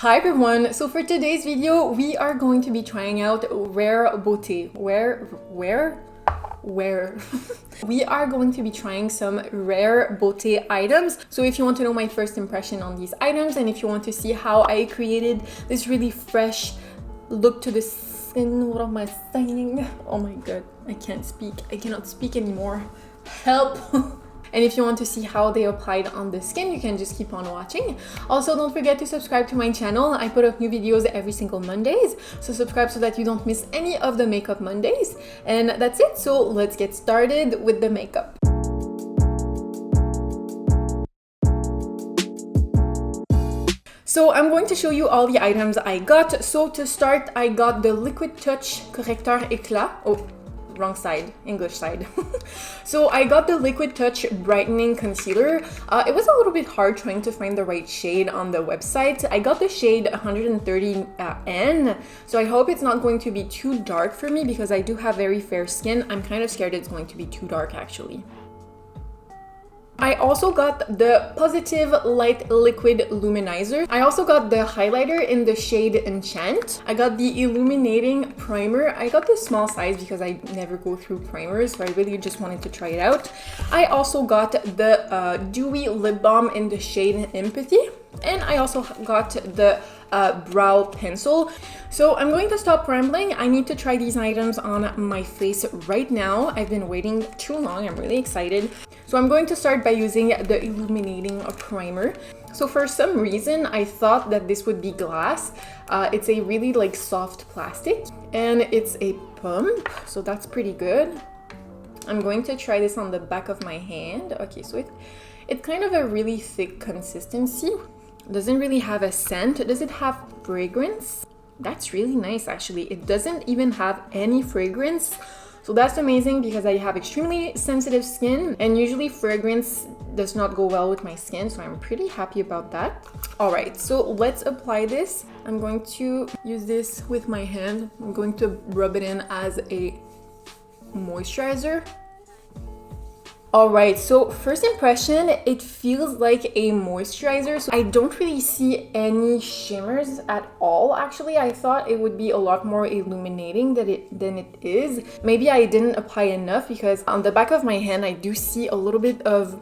Hi everyone, so for today's video we are going to be trying out Rare Beauté. Where? We are going to be trying some Rare Beauté items. So if you want to know my first impression on these items and if you want to see how I created this really fresh look to the skin, what am I saying? Oh my god, I can't speak. I cannot speak anymore. Help! And if you want to see how they applied on the skin, you can just keep on watching. Also, don't forget to subscribe to my channel. I put up new videos every single Mondays, so subscribe so that you don't miss any of the makeup Mondays. And that's it, so let's get started with the makeup. So I'm going to show you all the items I got. So to start, I got the Liquid Touch Correcteur Éclat. Oh, wrong side, English side. So I got the Liquid Touch Brightening Concealer. It was a little bit hard trying to find the right shade on the website. I got the shade 130N, so I hope it's not going to be too dark for me because I do have very fair skin. I'm kind of scared it's going to be too dark actually. I also got the Positive Light Liquid Luminizer. I also got the highlighter in the shade Enchant. I got the Illuminating Primer. I got the small size because I never go through primers, so I really just wanted to try it out. I also got the Dewy Lip Balm in the shade Empathy. And I also got the brow pencil. So I'm going to stop rambling. I need to try these items on my face right now. I've been waiting too long. I'm really excited. So I'm going to start by using the Illuminating Primer. So for some reason, I thought that this would be glass. It's a really soft plastic and it's a pump. So that's pretty good. I'm going to try this on the back of my hand. Okay, so it's kind of a really thick consistency. Doesn't really have a scent. Does it have fragrance? That's really nice actually. It doesn't even have any fragrance. So that's amazing because I have extremely sensitive skin and usually fragrance does not go well with my skin, so I'm pretty happy about that. All right, so let's apply this. I'm going to use this with my hand. I'm going to rub it in as a moisturizer. All right, so first impression, it feels like a moisturizer. So I don't really see any shimmers at all. Actually, I thought it would be a lot more illuminating than it is. Maybe I didn't apply enough because on the back of my hand, I do see a little bit of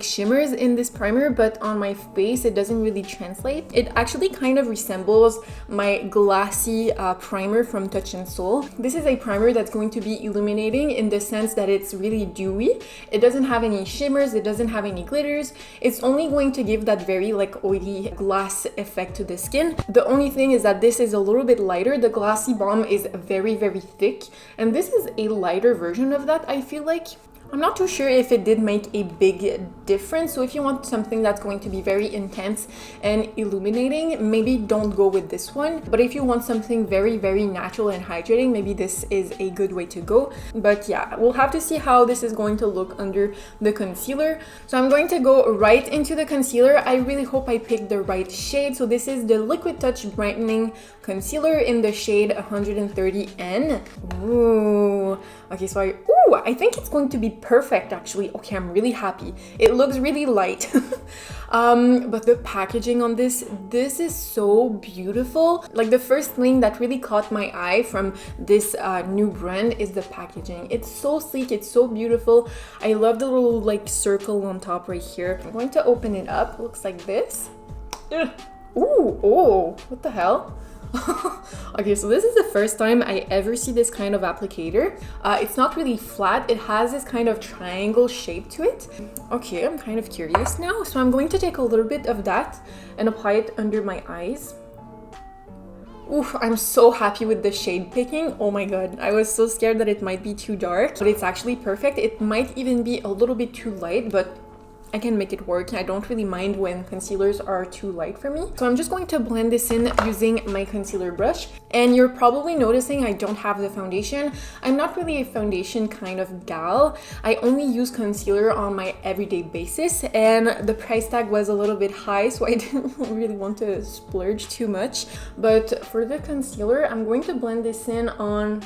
shimmers in this primer, but on my face it doesn't really translate. It actually kind of resembles my glassy primer from Touch in Sol. This is a primer that's going to be illuminating in the sense that it's really dewy. It doesn't have any shimmers, it doesn't have any glitters. It's only going to give that very oily glass effect to the skin. The only thing is that this is a little bit lighter. The glassy balm is very, very thick, and this is a lighter version of that, I feel like. I'm not too sure if it did make a big difference. So if you want something that's going to be very intense and illuminating, maybe don't go with this one. But if you want something very, very natural and hydrating, maybe this is a good way to go. But yeah, we'll have to see how this is going to look under the concealer. So I'm going to go right into the concealer. I really hope I picked the right shade. So this is the Liquid Touch Brightening Concealer in the shade 130N. Ooh. Okay, so I think it's going to be perfect actually. Okay, I'm really happy. It looks really light. But the packaging on this is so beautiful. The first thing that really caught my eye from this new brand is the packaging. It's so sleek, it's so beautiful. I love the little circle on top right here. I'm going to open it up. It looks like this. Ugh. Ooh, oh, what the hell? Okay, so this is the first time I ever see this kind of applicator. It's not really flat. It has this kind of triangle shape to it. Okay, I'm kind of curious now. So I'm going to take a little bit of that and apply it under my eyes. Oof, I'm so happy with the shade picking. Oh my god, I was so scared that it might be too dark, but it's actually perfect. It might even be a little bit too light, but I can make it work. I don't really mind when concealers are too light for me. So I'm just going to blend this in using my concealer brush. And you're probably noticing I don't have the foundation. I'm not really a foundation kind of gal. I only use concealer on my everyday basis, and the price tag was a little bit high, so I didn't really want to splurge too much. But for the concealer, I'm going to blend this in on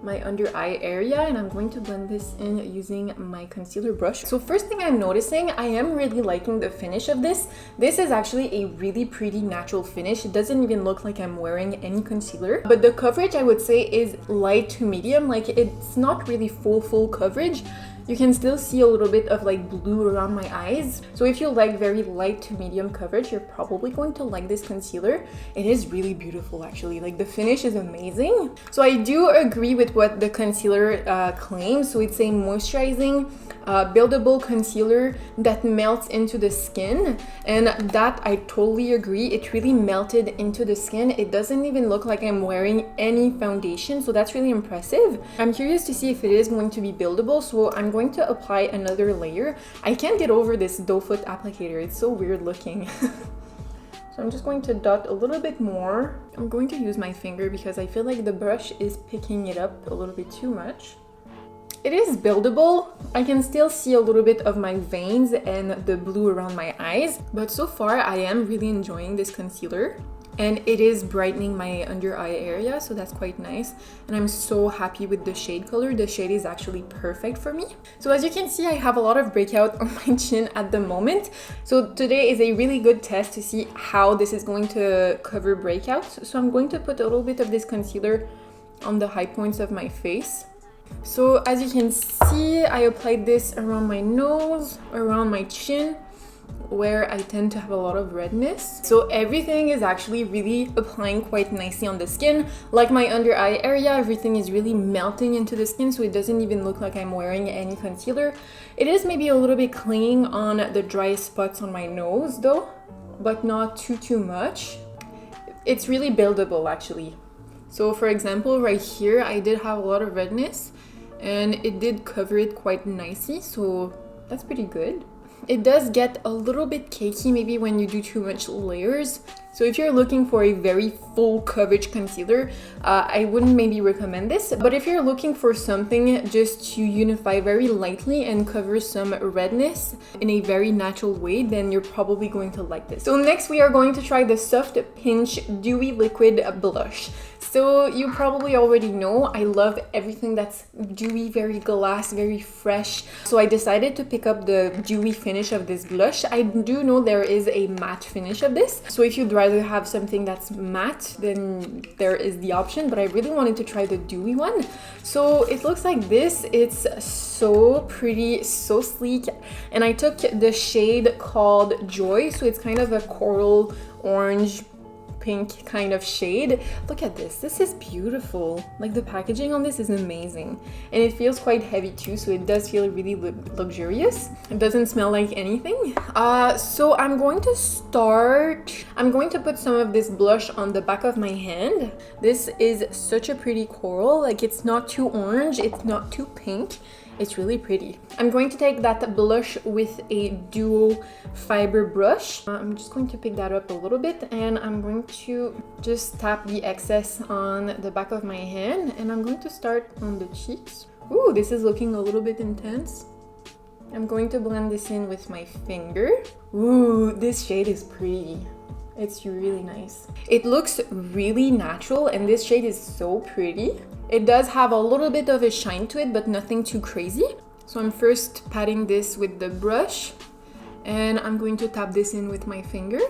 my under eye area, and I'm going to blend this in using my concealer brush. So first thing I'm noticing, I am really liking the finish of this. This is actually a really pretty natural finish. It doesn't even look like I'm wearing any concealer, but the coverage I would say is light to medium. Like it's not really full coverage. You can still see a little bit of like blue around my eyes. So if you like very light to medium coverage, you're probably going to like this concealer. It is really beautiful actually, like the finish is amazing. So I do agree with what the concealer claims. So it's a moisturizing, buildable concealer that melts into the skin, and that I totally agree. It really melted into the skin. It doesn't even look like I'm wearing any foundation, so that's really impressive. I'm curious to see if it is going to be buildable, so I'm going to apply another layer. I can't get over this doe foot applicator. It's so weird looking. So I'm just going to dot a little bit more. I'm going to use my finger because I feel like the brush is picking it up a little bit too much. It is buildable. I can still see a little bit of my veins and the blue around my eyes, but so far I am really enjoying this concealer, and it is brightening my under eye area, so that's quite nice. And I'm so happy with the shade color. The shade is actually perfect for me. So as you can see, I have a lot of breakout on my chin at the moment. So today is a really good test to see how this is going to cover breakouts. So I'm going to put a little bit of this concealer on the high points of my face. So as you can see, I applied this around my nose, around my chin, where I tend to have a lot of redness. So everything is actually really applying quite nicely on the skin. Like my under eye area, everything is really melting into the skin, so it doesn't even look like I'm wearing any concealer. It is maybe a little bit clinging on the dry spots on my nose though, but not too much. It's really buildable actually. So for example, right here, I did have a lot of redness and it did cover it quite nicely, so that's pretty good. It does get a little bit cakey maybe when you do too much layers. So if you're looking for a very full coverage concealer, I wouldn't maybe recommend this. But if you're looking for something just to unify very lightly and cover some redness in a very natural way, then you're probably going to like this. So next we are going to try the Soft Pinch Dewy Liquid Blush. So you probably already know I love everything that's dewy, very glass, very fresh. So I decided to pick up the dewy finish of this blush. I do know there is a matte finish of this. So if you'd rather have something that's matte, then there is the option. But I really wanted to try the dewy one. So it looks like this. It's so pretty, so sleek. And I took the shade called Joy. So it's kind of a coral orange pink kind of shade. Look at this. This is beautiful. Like the packaging on this is amazing, and it feels quite heavy too, so it does feel really luxurious. It doesn't smell like anything. So I'm going to put some of this blush on the back of my hand. This is such a pretty coral. Like it's not too orange, it's not too pink. It's really pretty. I'm going to take that blush with a duo fiber brush. I'm just going to pick that up a little bit, and I'm going to just tap the excess on the back of my hand, and I'm going to start on the cheeks. Ooh, this is looking a little bit intense. I'm going to blend this in with my finger. Ooh, this shade is pretty. It's really nice. It looks really natural, and this shade is so pretty. It does have a little bit of a shine to it, but nothing too crazy. So I'm first patting this with the brush, and I'm going to tap this in with my finger.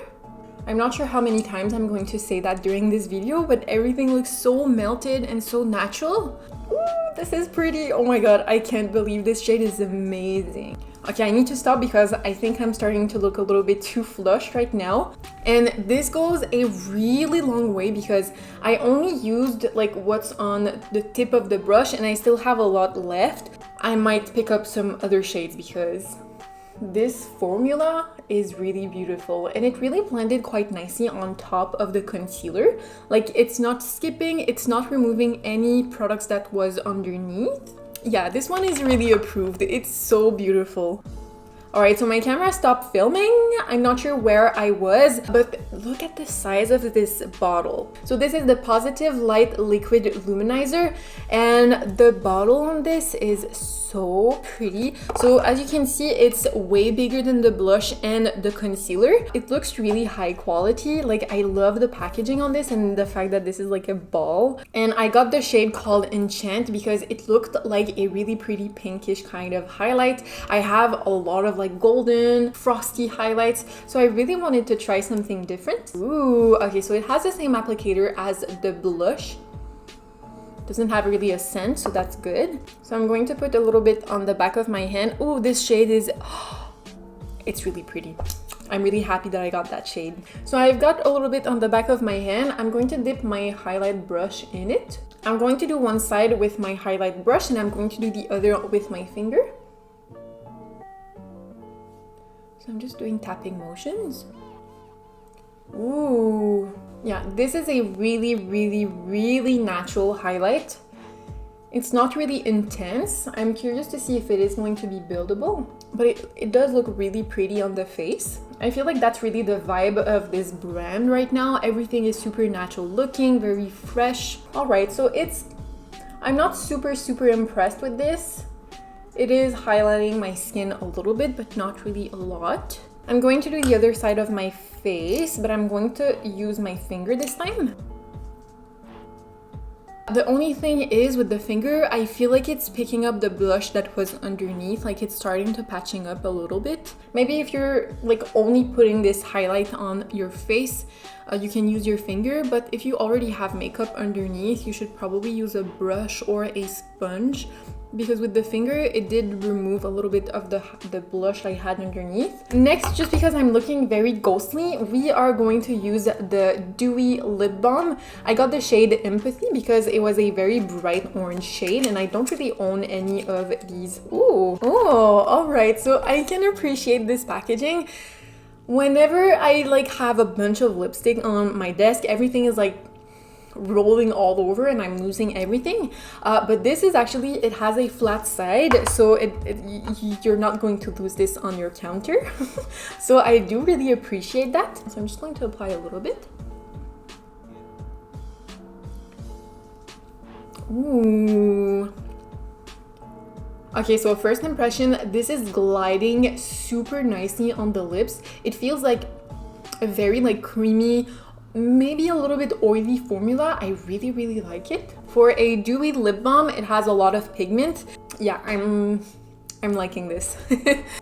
I'm not sure how many times I'm going to say that during this video, but everything looks so melted and so natural. Ooh, this is pretty. Oh my god, I can't believe this shade is amazing. Okay, I need to stop because I think I'm starting to look a little bit too flushed right now. And this goes a really long way because I only used like what's on the tip of the brush, and I still have a lot left. I might pick up some other shades because this formula is really beautiful, and it really blended quite nicely on top of the concealer. Like it's not skipping, it's not removing any products that was underneath. Yeah, this one is really approved. It's so beautiful. All right, so my camera stopped filming. I'm not sure where I was, but look at the size of this bottle. So this is the Positive Light Liquid Luminizer, and the bottle on this is so pretty. So as you can see, it's way bigger than the blush and the concealer. It looks really high quality. Like, I love the packaging on this and the fact that this is like a ball. And I got the shade called Enchant because it looked like a really pretty pinkish kind of highlight. I have a lot of like golden frosty highlights, so I really wanted to try something different. Ooh, okay, so it has the same applicator as the blush. Doesn't have really a scent, so that's good. So I'm going to put a little bit on the back of my hand. Oh, this shade is, it's really pretty. I'm really happy that I got that shade. So I've got a little bit on the back of my hand. I'm going to dip my highlight brush in it. I'm going to do one side with my highlight brush and I'm going to do the other with my finger. So I'm just doing tapping motions. Ooh. Yeah, this is a really, really, really natural highlight. It's not really intense. I'm curious to see if it is going to be buildable, but it does look really pretty on the face. I feel like that's really the vibe of this brand right now. Everything is super natural looking, very fresh. All right, so I'm not super impressed with this. It is highlighting my skin a little bit, but not really a lot. I'm going to do the other side of my face, but I'm going to use my finger this time. The only thing is with the finger, I feel like it's picking up the blush that was underneath, like it's starting to patching up a little bit. Maybe if you're like only putting this highlight on your face, you can use your finger, but if you already have makeup underneath, you should probably use a brush or a sponge, because with the finger, it did remove a little bit of the blush I had underneath. Next, just because I'm looking very ghostly, we are going to use the Dewy Lip Balm. I got the shade Empathy because it was a very bright orange shade and I don't really own any of these. Ooh, oh, all right, so I can appreciate this packaging. Whenever I like have a bunch of lipstick on my desk, everything is like rolling all over and I'm losing everything, but this is actually, it has a flat side, so you're not going to lose this on your counter. So I do really appreciate that. So I'm just going to apply a little bit. Ooh. Okay, so first impression, this is gliding super nicely on the lips. It feels like a very like creamy, maybe a little bit oily formula. I really like it. For a dewy lip balm, it has a lot of pigment. Yeah, I'm liking this.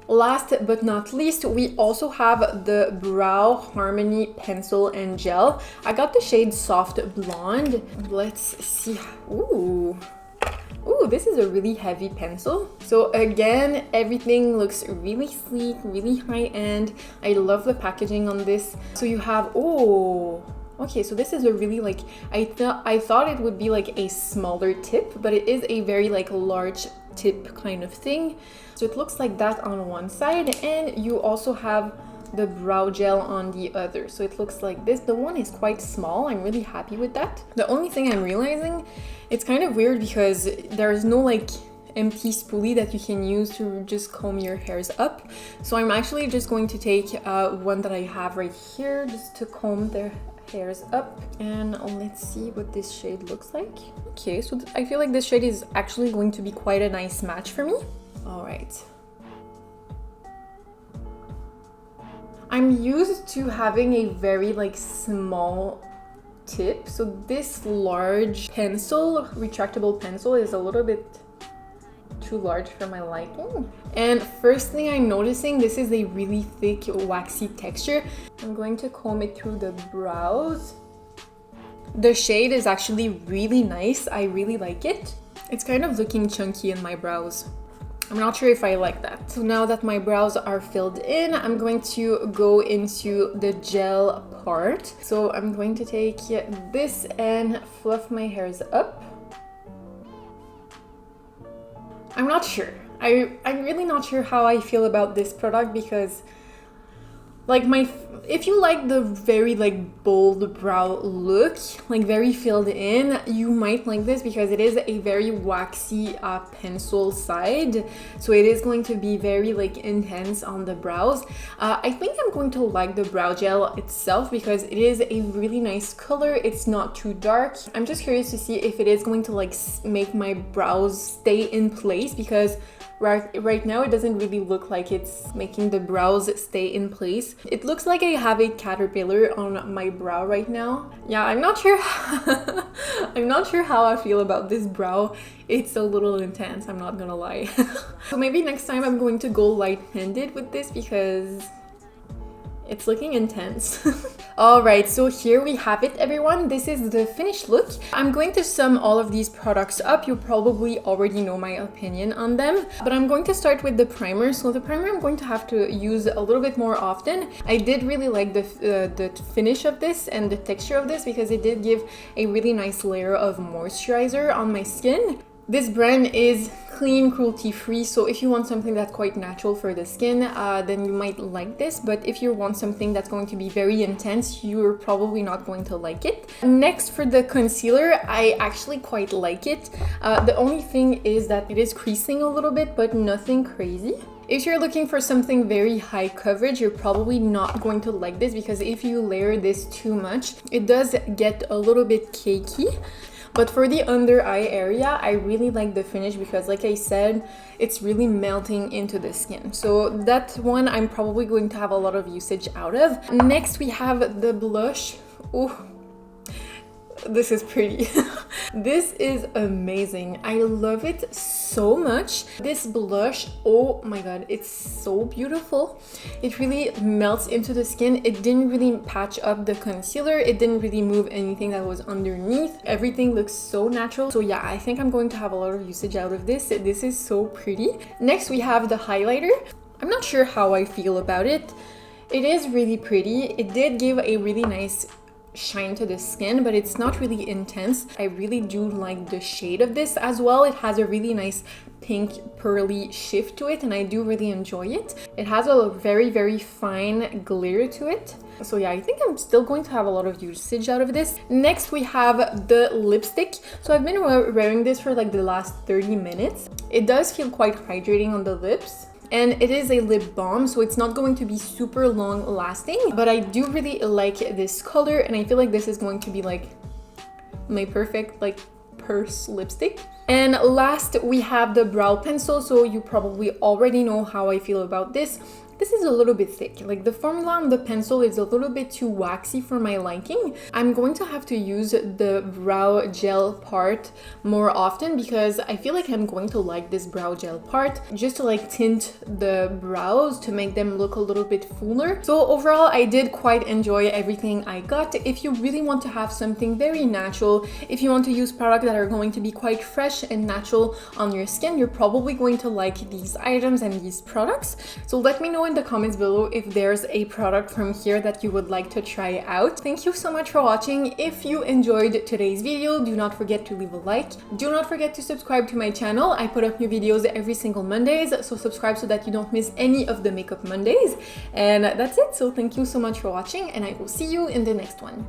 Last but not least, we also have the Brow Harmony pencil and gel. I got the shade Soft Blonde. Let's see. Ooh, this is a really heavy pencil. So again, everything looks really sleek, really high-end. I love the packaging on this. So you have, oh, okay, so this is a really like, I thought it would be like a smaller tip, but it is a very like large tip kind of thing. So it looks like that on one side, and you also have the brow gel on the other. So it looks like this. The one is quite small. I'm really happy with that. The only thing I'm realizing, it's kind of weird because there's no like empty spoolie that you can use to just comb your hairs up. So I'm actually just going to take one that I have right here just to comb their hairs up, and let's see what this shade looks like. Okay, so I feel like this shade is actually going to be quite a nice match for me. All right. I'm used to having a very like small tip, so this large pencil, retractable pencil, is a little bit too large for my liking. And first thing I'm noticing, this is a really thick waxy texture. I'm going to comb it through the brows. The shade is actually really nice. I really like it. It's kind of looking chunky in my brows. I'm not sure if I like that. So now that my brows are filled in, I'm going to go into the gel part. So I'm going to take this and fluff my hairs up. I'm not sure. I'm really not sure how I feel about this product because Like if you like the very like bold brow look, like very filled in, you might like this because it is a very waxy pencil side. So it is going to be very like intense on the brows. I think I'm going to like the brow gel itself because it is a really nice color. It's not too dark. I'm just curious to see if it is going to like make my brows stay in place, because right now it doesn't really look like it's making the brows stay in place. It looks like I have a caterpillar on my brow right now. Yeah, I'm not sure I'm not sure how I feel about this brow. It's a little intense, I'm not gonna lie. So maybe next time I'm going to go light-handed with this because it's looking intense. Alright, so here we have it, everyone. This is the finished look. I'm going to sum all of these products up. You probably already know my opinion on them, but I'm going to start with the primer. So the primer I'm going to have to use a little bit more often. I did really like the finish of this and the texture of this because it did give a really nice layer of moisturizer on my skin. This brand is clean, cruelty-free, so if you want something that's quite natural for the skin, then you might like this. But if you want something that's going to be very intense, you're probably not going to like it. Next, for the concealer, I actually quite like it. The only thing is that it is creasing a little bit, but nothing crazy. If you're looking for something very high coverage, you're probably not going to like this because if you layer this too much, it does get a little bit cakey. But for the under eye area, I really like the finish because, like I said, it's really melting into the skin. So that one I'm probably going to have a lot of usage out of. Next, we have the blush. Oh, this is pretty. This is amazing. I love it so much. This blush, oh my god, it's so beautiful. It really melts into the skin. It didn't really patch up the concealer. It didn't really move anything that was underneath. Everything looks so natural. So yeah, I think I'm going to have a lot of usage out of this. This is so pretty. Next, we have the highlighter. I'm not sure how I feel about it. It is really pretty. It did give a really nice shine to the skin, but it's not really intense. I really do like the shade of this as well. It has a really nice pink pearly shift to it and I do really enjoy it. It has a very fine glitter to it. So yeah, I think I'm still going to have a lot of usage out of this. Next, we have the lipstick. So I've been wearing this for like the last 30 minutes. It does feel quite hydrating on the lips. And it is a lip balm, so it's not going to be super long lasting, but I do really like this color and I feel like this is going to be like my perfect like purse lipstick. And last, we have the brow pencil. So you probably already know how I feel about this. This is a little bit thick. Like the formula on the pencil is a little bit too waxy for my liking. I'm going to have to use the brow gel part more often because I feel like I'm going to like this brow gel part just to like tint the brows to make them look a little bit fuller. So overall, I did quite enjoy everything I got. If you really want to have something very natural, if you want to use products that are going to be quite fresh and natural on your skin, you're probably going to like these items and these products. So let me know in the comments below if there's a product from here that you would like to try out. Thank you so much for watching. If you enjoyed today's video, do not forget to leave a like. Do not forget to subscribe to my channel. I put up new videos every single Mondays, so subscribe so that you don't miss any of the Makeup Mondays. And that's it. So thank you so much for watching and I will see you in the next one.